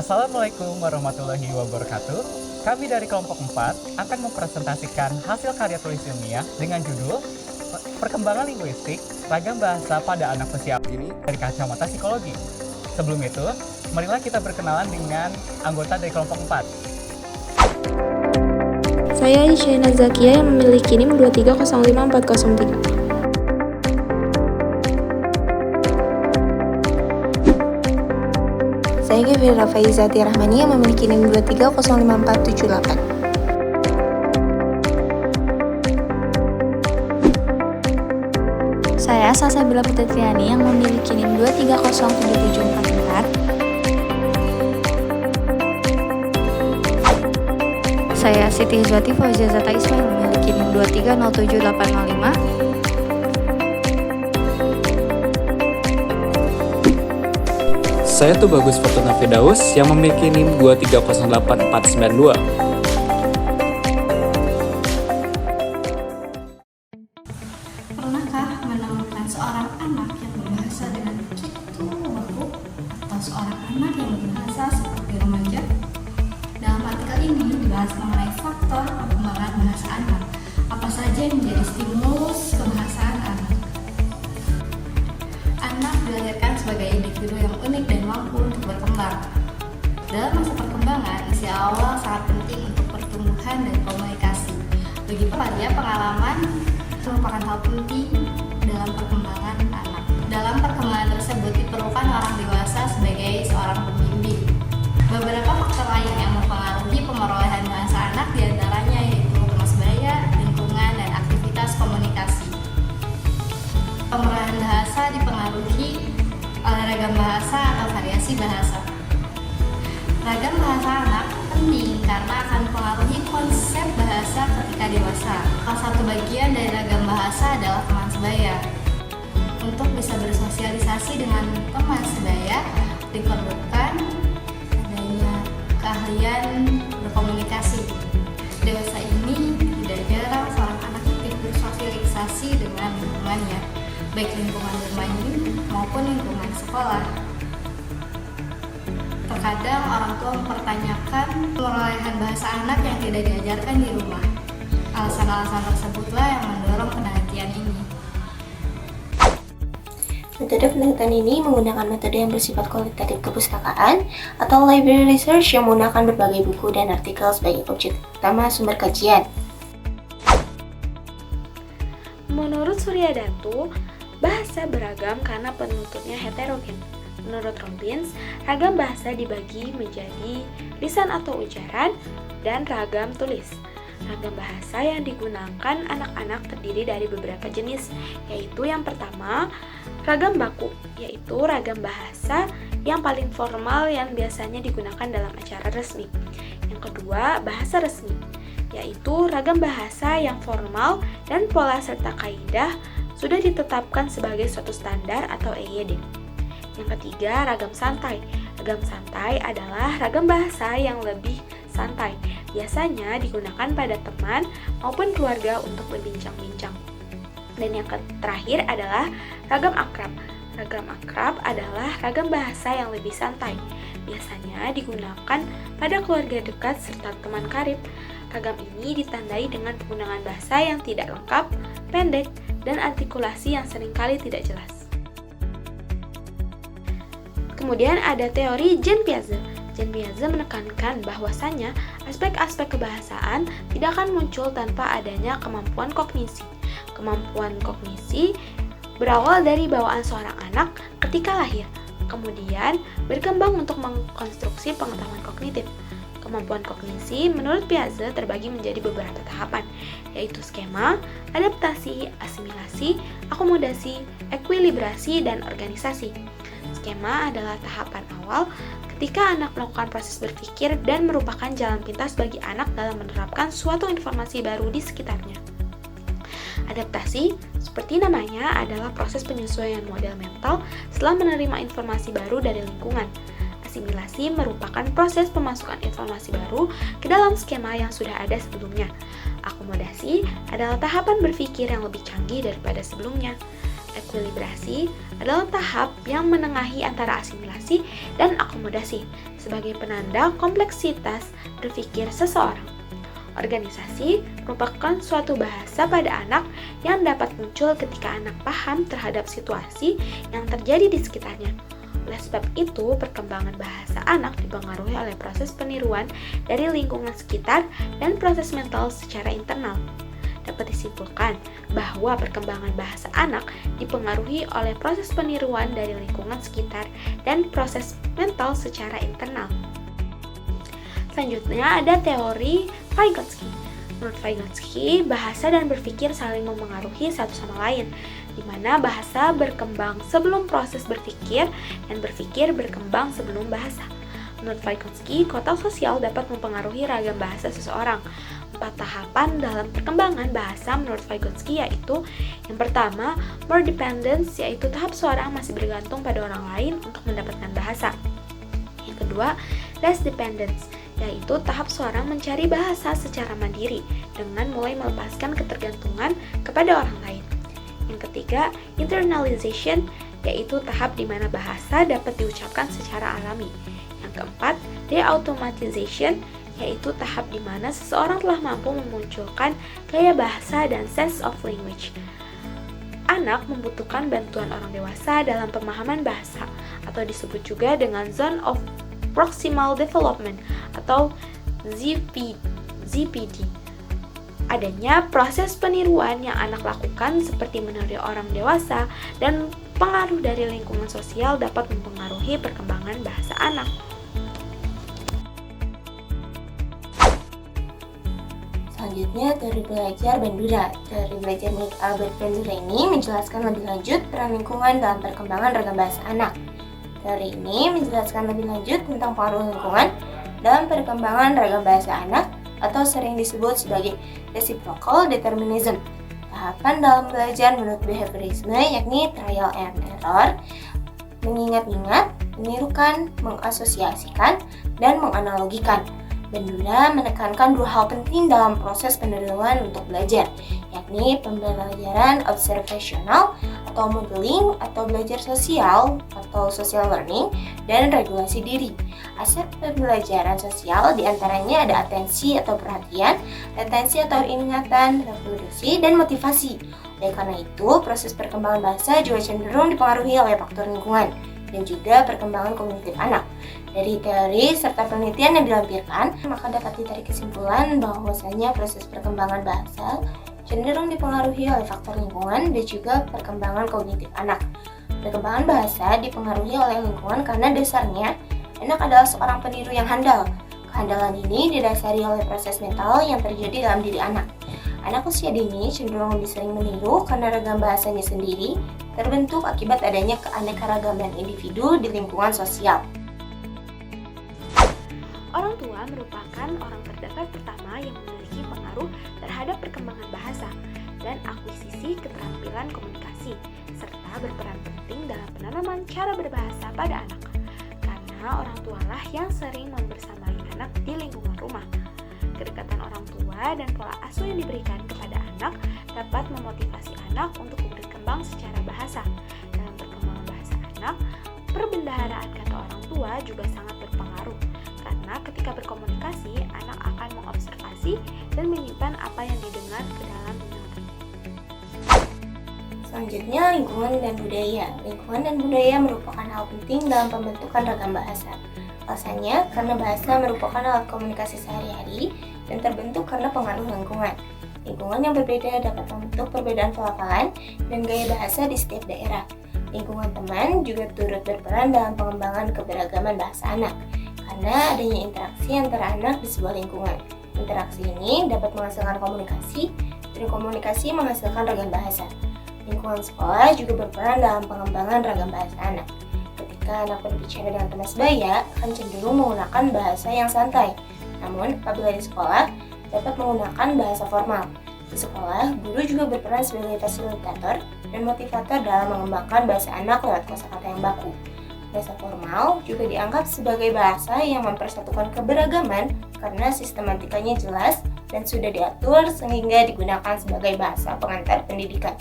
Assalamualaikum warahmatullahi wabarakatuh. Kami dari kelompok 4 akan mempresentasikan hasil karya tulis ilmiah dengan judul Perkembangan Linguistik Ragam Bahasa pada Anak Usia Dini dari Kacamata Psikologi. Sebelum itu, marilah kita berkenalan dengan anggota dari kelompok 4. Saya Isyaina Zakia yang memiliki NIM 2305403. Saya Gevira Faizati Rahmani yang memiliki NIM 2305478. Saya Salsabila Putriani yang memiliki NIM 2307744. Saya Siti Hizwati Fauzia Zata Ismail memiliki NIM 2307805. Saya tuh Bagus Fortuna Firdaus yang memiliki NIM 2308492. Pernahkah menemukan seorang anak yang berbahasa dengan begitu baku atau seorang anak yang berbahasa seperti remaja? Dalam artikel ini dibahas mengenai faktor perkembangan bahasa anak. Apa saja yang menjadi stimulus kebahasaan anak? Anak dilahirkan sebagai individu yang unik dan mampu untuk berkembang. Dalam masa perkembangan, usia awal sangat penting untuk pertumbuhan dan komunikasi. Bagi dia, pengalaman merupakan hal penting dalam perkembangan anak. Dalam perkembangan tersebut diperlukan orang dewasa sebagai seorang pembimbing. Beberapa faktor lain yang mempengaruhi pemerolehan bahasa anak diantaranya yaitu tema sebaya, lingkungan, dan aktivitas komunikasi. Pemerolehan bahasa dipengaruhi oleh ragam bahasa atau variasi bahasa. Ragam bahasa anak penting karena akan mempengaruhi konsep bahasa ketika dewasa. Salah satu bagian dari ragam bahasa adalah teman sebaya. Untuk bisa bersosialisasi dengan teman sebaya diperlukan adanya keahlian berkomunikasi. Dewasa ini tidak jarang seorang anak aktif bersosialisasi dengan lingkungannya, baik lingkungan bermain maupun lingkungan sekolah. Terkadang orang tua mempertanyakan perolehan bahasa anak yang tidak diajarkan di rumah. Alasan-alasan tersebutlah yang mendorong penelitian ini. Metode penelitian ini menggunakan metode yang bersifat kualitatif kepustakaan atau library research yang menggunakan berbagai buku dan artikel sebagai objek utama sumber kajian. Menurut Suryadatu, bahasa beragam karena penuturnya heterogen. Menurut Robbins, ragam bahasa dibagi menjadi lisan atau ujaran dan ragam tulis. Ragam bahasa yang digunakan anak-anak terdiri dari beberapa jenis, yaitu yang pertama, ragam baku, yaitu ragam bahasa yang paling formal yang biasanya digunakan dalam acara resmi. Yang kedua, bahasa resmi, yaitu ragam bahasa yang formal dan pola serta kaidah sudah ditetapkan sebagai suatu standar atau EYD. Yang ketiga, ragam santai. Ragam santai adalah ragam bahasa yang lebih santai, biasanya digunakan pada teman maupun keluarga untuk berbincang-bincang. Dan yang terakhir adalah ragam akrab. Ragam akrab adalah ragam bahasa yang lebih santai, biasanya digunakan pada keluarga dekat serta teman karib. Ragam ini ditandai dengan penggunaan bahasa yang tidak lengkap, pendek, dan artikulasi yang seringkali tidak jelas. Kemudian ada teori Jean Piaget. Jean Piaget menekankan bahwasannya aspek-aspek kebahasaan tidak akan muncul tanpa adanya kemampuan kognisi. Kemampuan kognisi berawal dari bawaan seorang anak ketika lahir, kemudian berkembang untuk mengkonstruksi pengetahuan kognitif. Kemampuan kognisi menurut Piaget terbagi menjadi beberapa tahapan, yaitu skema, adaptasi, asimilasi, akomodasi, ekuilibrasi, dan organisasi. Skema adalah tahapan awal ketika anak melakukan proses berpikir dan merupakan jalan pintas bagi anak dalam menerapkan suatu informasi baru di sekitarnya. Adaptasi, seperti namanya, adalah proses penyesuaian model mental setelah menerima informasi baru dari lingkungan. Asimilasi merupakan proses pemasukan informasi baru ke dalam skema yang sudah ada sebelumnya. Akomodasi adalah tahapan berpikir yang lebih canggih daripada sebelumnya. Ekuilibrasi adalah tahap yang menengahi antara asimilasi dan akomodasi sebagai penanda kompleksitas berpikir seseorang. Organisasi merupakan suatu bahasa pada anak yang dapat muncul ketika anak paham terhadap situasi yang terjadi di sekitarnya. Oleh sebab itu, perkembangan bahasa anak dipengaruhi oleh proses peniruan dari lingkungan sekitar dan proses mental secara internal. Dapat disimpulkan bahwa perkembangan bahasa anak dipengaruhi oleh proses peniruan dari lingkungan sekitar dan proses mental secara internal. Selanjutnya ada teori Vygotsky. Menurut Vygotsky, bahasa dan berpikir saling memengaruhi satu sama lain, di mana bahasa berkembang sebelum proses berpikir dan berpikir berkembang sebelum bahasa. Menurut Vygotsky, kotak sosial dapat mempengaruhi ragam bahasa seseorang. 4 tahapan dalam perkembangan bahasa menurut Vygotsky yaitu yang pertama, more dependence, yaitu tahap seorang masih bergantung pada orang lain untuk mendapatkan bahasa. Yang kedua, less dependence, yaitu tahap seorang mencari bahasa secara mandiri dengan mulai melepaskan ketergantungan kepada orang lain. Yang ketiga, internalization, yaitu tahap di mana bahasa dapat diucapkan secara alami. Yang keempat, de-automatization, yaitu tahap di mana seseorang telah mampu memunculkan gaya bahasa dan sense of language. Anak membutuhkan bantuan orang dewasa dalam pemahaman bahasa, atau disebut juga dengan zone of proximal development atau ZPD. Adanya proses peniruan yang anak lakukan seperti meniru orang dewasa dan pengaruh dari lingkungan sosial dapat mempengaruhi perkembangan bahasa anak. Selanjutnya, teori belajar Bandura. Teori belajar milik Albert Bandura ini menjelaskan lebih lanjut peran lingkungan dalam perkembangan ragam bahasa anak. Teori ini menjelaskan lebih lanjut tentang pengaruh lingkungan dalam perkembangan ragam bahasa anak atau sering disebut sebagai reciprocal determinism. Tahapan dalam belajar menurut behaviorisme yakni trial and error, mengingat-ingat, menirukan, mengasosiasikan, dan menganalogikan. Bandura menekankan 2 hal penting dalam proses penerimaan untuk belajar, yakni pembelajaran observasional atau modeling atau belajar sosial atau social learning, dan regulasi diri. Aspek pembelajaran sosial diantaranya ada atensi atau perhatian, retensi atau ingatan, reproduksi, dan motivasi. Oleh karena itu, proses perkembangan bahasa juga cenderung dipengaruhi oleh faktor lingkungan dan juga perkembangan kognitif anak. Dari teori serta penelitian yang dilampirkan, maka dapat ditarik kesimpulan bahwasanya proses perkembangan bahasa cenderung dipengaruhi oleh faktor lingkungan dan juga perkembangan kognitif anak. Perkembangan bahasa dipengaruhi oleh lingkungan karena dasarnya anak adalah seorang peniru yang handal. Kehandalan ini didasari oleh proses mental yang terjadi dalam diri anak. Anak usia dini cenderung lebih sering meniru karena ragam bahasanya sendiri terbentuk akibat adanya keanekaragaman individu di lingkungan sosial. Orang tua merupakan orang terdekat pertama yang memiliki pengaruh terhadap perkembangan bahasa dan akuisisi keterampilan komunikasi, serta berperan penting dalam penanaman cara berbahasa pada anak. Karena orang tualah yang sering membersamai anak di lingkungan rumah. Kedekatan orang tua dan pola asuh yang diberikan kepada anak dapat memotivasi anak untuk berkembang secara bahasa. Dalam perkembangan bahasa anak, perbendaharaan kata orang tua juga sangat berpengaruh. Karena ketika berkomunikasi, anak akan mengobservasi dan menyimpan apa yang didengar ke dalam ingatan. Selanjutnya, lingkungan dan budaya. Lingkungan dan budaya merupakan hal penting dalam pembentukan ragam bahasa. Alasannya, karena bahasa merupakan alat komunikasi sehari-hari dan terbentuk karena pengaruh lingkungan. Lingkungan yang berbeda dapat membentuk perbedaan pelafalan dan gaya bahasa di setiap daerah. Lingkungan teman juga turut berperan dalam pengembangan keberagaman bahasa anak, karena adanya interaksi antara anak di sebuah lingkungan. Interaksi ini dapat menghasilkan komunikasi, dan komunikasi menghasilkan ragam bahasa. Lingkungan sekolah juga berperan dalam pengembangan ragam bahasa anak. Ketika anak berbicara dengan teman sebaya, akan cenderung menggunakan bahasa yang santai. Namun, apabila di sekolah, dapat menggunakan bahasa formal. Di sekolah, guru juga berperan sebagai fasilitator dan motivator dalam mengembangkan bahasa anak lewat kosakata yang baku. Bahasa formal juga dianggap sebagai bahasa yang mempersatukan keberagaman karena sistematikanya jelas dan sudah diatur sehingga digunakan sebagai bahasa pengantar pendidikan.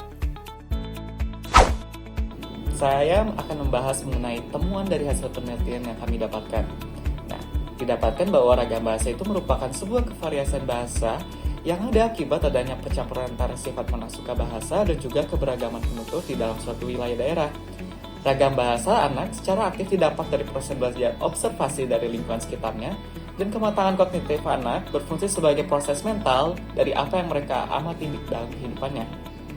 saya akan membahas mengenai temuan dari hasil penelitian yang kami dapatkan. Nah, didapatkan bahwa ragam bahasa itu merupakan sebuah kevariasan bahasa yang ada akibat adanya pencampuran antara sifat manasuka bahasa dan juga keberagaman penutur di dalam suatu wilayah daerah. Ragam bahasa anak secara aktif didapat dari proses belajar observasi dari lingkungan sekitarnya, dan kematangan kognitif anak berfungsi sebagai proses mental dari apa yang mereka amati di dalam kehidupannya.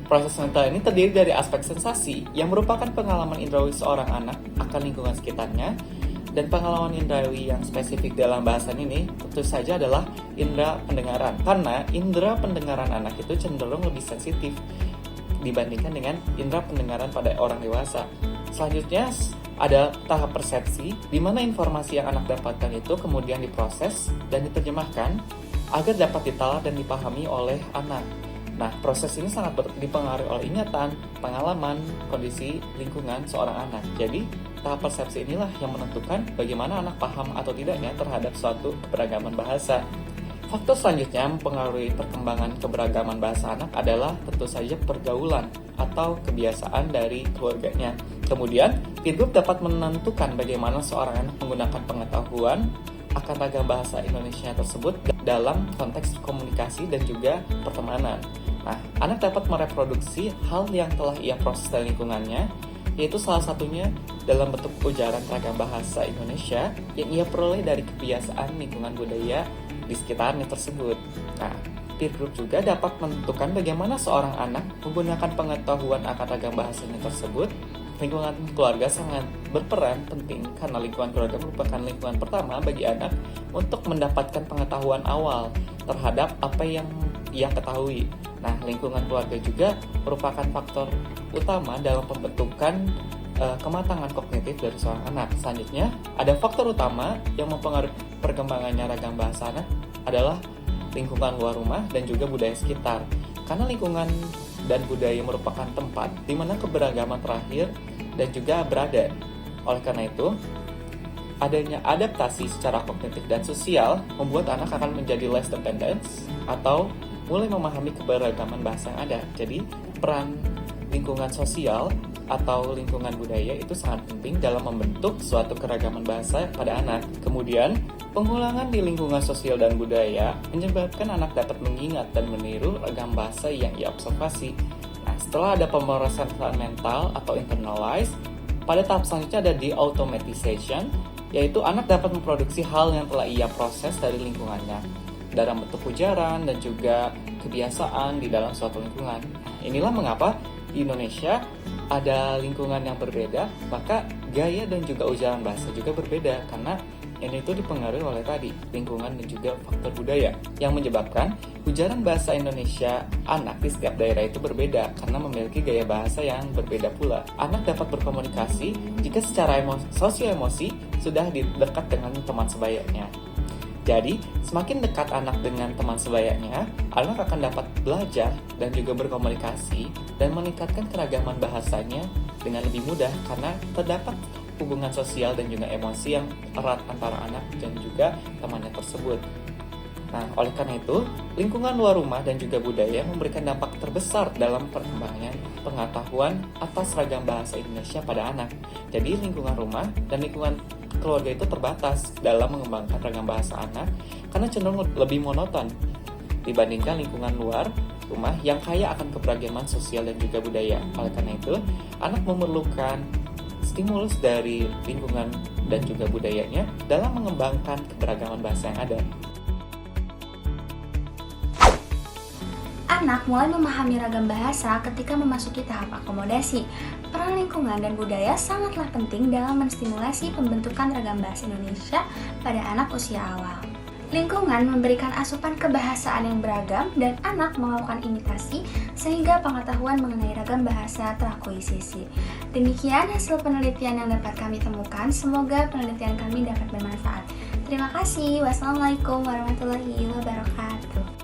Proses mental ini terdiri dari aspek sensasi yang merupakan pengalaman indrawi seorang anak akan lingkungan sekitarnya, dan pengalaman indrawi yang spesifik dalam bahasan ini tentu saja adalah indera pendengaran, karena indera pendengaran anak itu cenderung lebih sensitif dibandingkan dengan indera pendengaran pada orang dewasa. Selanjutnya ada tahap persepsi, di mana informasi yang anak dapatkan itu kemudian diproses dan diterjemahkan agar dapat ditalar dan dipahami oleh anak. Nah, proses ini sangat dipengaruhi oleh ingatan, pengalaman, kondisi lingkungan seorang anak. Jadi, tahap persepsi inilah yang menentukan bagaimana anak paham atau tidaknya terhadap suatu keberagaman bahasa. Faktor selanjutnya mempengaruhi perkembangan keberagaman bahasa anak adalah tentu saja pergaulan atau kebiasaan dari keluarganya. Kemudian, peer group dapat menentukan bagaimana seorang anak menggunakan pengetahuan akan ragam bahasa Indonesia tersebut dalam konteks komunikasi dan juga pertemanan. Nah, anak dapat mereproduksi hal yang telah ia proses dari lingkungannya, yaitu salah satunya dalam bentuk ujaran ragam bahasa Indonesia yang ia peroleh dari kebiasaan lingkungan budaya di sekitarnya tersebut. Nah, peer group juga dapat menentukan bagaimana seorang anak menggunakan pengetahuan akan ragam bahasanya tersebut. Lingkungan keluarga sangat berperan penting karena lingkungan keluarga merupakan lingkungan pertama bagi anak untuk mendapatkan pengetahuan awal terhadap apa yang ia ketahui. Nah, lingkungan keluarga juga merupakan faktor utama dalam pembentukan kematangan kognitif dari seorang anak. Selanjutnya, ada faktor utama yang mempengaruhi perkembangannya ragam bahasa anak adalah lingkungan luar rumah dan juga budaya sekitar. Karena lingkungan dan budaya merupakan tempat di mana keberagaman terakhir dan juga berada. Oleh karena itu, adanya adaptasi secara kognitif dan sosial membuat anak akan menjadi less dependent atau mulai memahami keberagaman bahasa yang ada. Jadi, peran lingkungan sosial atau lingkungan budaya itu sangat penting dalam membentuk suatu keragaman bahasa pada anak. Kemudian, pengulangan di lingkungan sosial dan budaya menyebabkan anak dapat mengingat dan meniru ragam bahasa yang ia observasi. Nah, setelah ada pemrosesan mental atau internalize, pada tahap selanjutnya ada de-automatization, yaitu anak dapat memproduksi hal yang telah ia proses dari lingkungannya dalam bentuk ujaran dan juga kebiasaan di dalam suatu lingkungan. Inilah mengapa di Indonesia ada lingkungan yang berbeda, maka gaya dan juga ujaran bahasa juga berbeda, karena ini itu dipengaruhi oleh tadi lingkungan dan juga faktor budaya yang menyebabkan ujaran bahasa Indonesia anak di setiap daerah itu berbeda karena memiliki gaya bahasa yang berbeda pula. Anak dapat berkomunikasi jika secara sosio-emosi sudah dekat dengan teman sebayanya. Jadi, semakin dekat anak dengan teman sebayanya, anak akan dapat belajar dan juga berkomunikasi dan meningkatkan keragaman bahasanya dengan lebih mudah karena terdapat hubungan sosial dan juga emosi yang erat antara anak dan juga temannya tersebut. Nah, oleh karena itu, lingkungan luar rumah dan juga budaya memberikan dampak terbesar dalam perkembangan pengetahuan atas ragam bahasa Indonesia pada anak. Jadi, lingkungan rumah dan lingkungan keluarga itu terbatas dalam mengembangkan ragam bahasa anak karena cenderung lebih monoton dibandingkan lingkungan luar rumah yang kaya akan keberagaman sosial dan juga budaya. Oleh karena itu, anak memerlukan stimulus dari lingkungan dan juga budayanya dalam mengembangkan keberagaman bahasa yang ada. Anak mulai memahami ragam bahasa ketika memasuki tahap akomodasi. Peran lingkungan dan budaya sangatlah penting dalam menstimulasi pembentukan ragam bahasa Indonesia pada anak usia awal. Lingkungan memberikan asupan kebahasaan yang beragam dan anak melakukan imitasi sehingga pengetahuan mengenai ragam bahasa terakuisisi. Demikian hasil penelitian yang dapat kami temukan. Semoga penelitian kami dapat bermanfaat. Terima kasih. Wassalamualaikum warahmatullahi wabarakatuh.